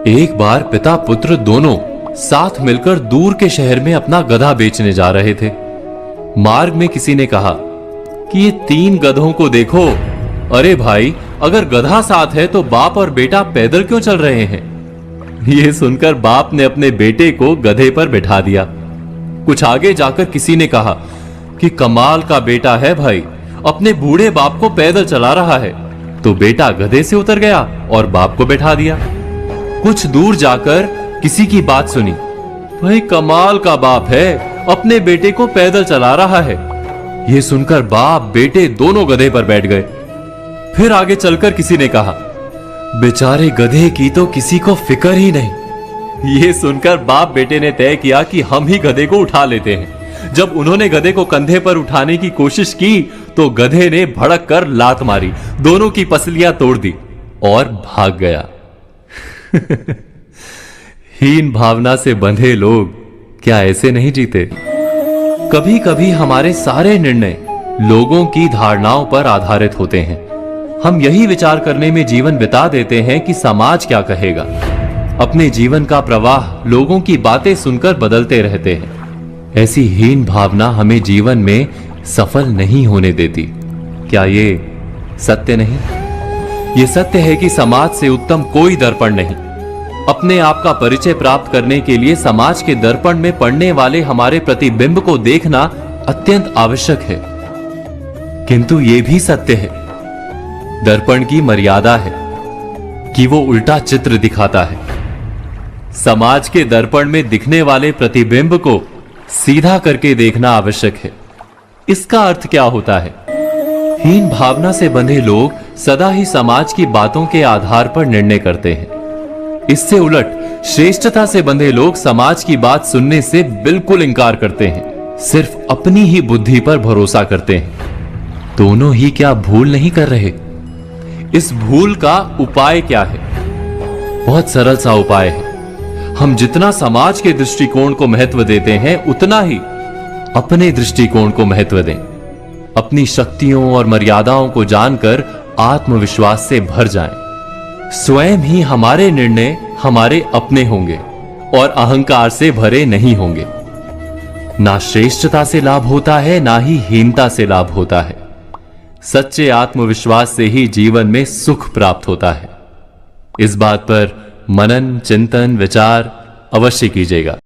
एक बार पिता पुत्र दोनों साथ मिलकर दूर के शहर में अपना गधा बेचने जा रहे थे। मार्ग में किसी ने कहा कि ये 3 गधों को देखो। अरे भाई, अगर गधा साथ है तो बाप और बेटा पैदल क्यों चल रहे हैं? ये सुनकर बाप ने अपने बेटे को गधे पर बिठा दिया। कुछ आगे जाकर किसी ने कहा कि कमाल का बेटा है भाई, अपने बूढ़े बाप को पैदल चला रहा है। तो बेटा गधे से उतर गया और बाप को बैठा दिया। कुछ दूर जाकर किसी की बात सुनी, भाई कमाल का बाप है, अपने बेटे को पैदल चला रहा है। यह सुनकर बाप बेटे दोनों गधे पर बैठ गए। फिर आगे चलकर किसी ने कहा, बेचारे गधे की तो किसी को फिक्र ही नहीं। यह सुनकर बाप बेटे ने तय किया कि हम ही गधे को उठा लेते हैं। जब उन्होंने गधे को कंधे पर उठाने की कोशिश की तो गधे ने भड़क कर लात मारी, दोनों की पसलियां तोड़ दी और भाग गया। हीन भावना से बंधे लोग क्या ऐसे नहीं जीते? कभी कभी हमारे सारे निर्णय लोगों की धारणाओं पर आधारित होते हैं। हम यही विचार करने में जीवन बिता देते हैं कि समाज क्या कहेगा। अपने जीवन का प्रवाह लोगों की बातें सुनकर बदलते रहते हैं। ऐसी हीन भावना हमें जीवन में सफल नहीं होने देती। क्या ये सत्य नहीं? ये सत्य है कि समाज से उत्तम कोई दर्पण नहीं। अपने आप का परिचय प्राप्त करने के लिए समाज के दर्पण में पड़ने वाले हमारे प्रतिबिंब को देखना अत्यंत आवश्यक है। किंतु यह भी सत्य है, दर्पण की मर्यादा है कि वो उल्टा चित्र दिखाता है। समाज के दर्पण में दिखने वाले प्रतिबिंब को सीधा करके देखना आवश्यक है। इसका अर्थ क्या होता है? हीन भावना से बंधे लोग सदा ही समाज की बातों के आधार पर निर्णय करते हैं। इससे उलट श्रेष्ठता से बंधे लोग समाज की बात सुनने से बिल्कुल इनकार करते हैं, सिर्फ अपनी ही बुद्धि पर भरोसा करते हैं। दोनों ही क्या भूल नहीं कर रहे? इस भूल का उपाय क्या है? बहुत सरल सा उपाय है। हम जितना समाज के दृष्टिकोण को महत्व देते हैं, उतना ही अपने दृष्टिकोण को महत्व दें। अपनी शक्तियों और मर्यादाओं को जानकर आत्मविश्वास से भर जाएं। स्वयं ही हमारे निर्णय हमारे अपने होंगे और अहंकार से भरे नहीं होंगे। ना श्रेष्ठता से लाभ होता है, ना ही हीनता से लाभ होता है। सच्चे आत्मविश्वास से ही जीवन में सुख प्राप्त होता है। इस बात पर मनन, चिंतन, विचार अवश्य कीजिएगा।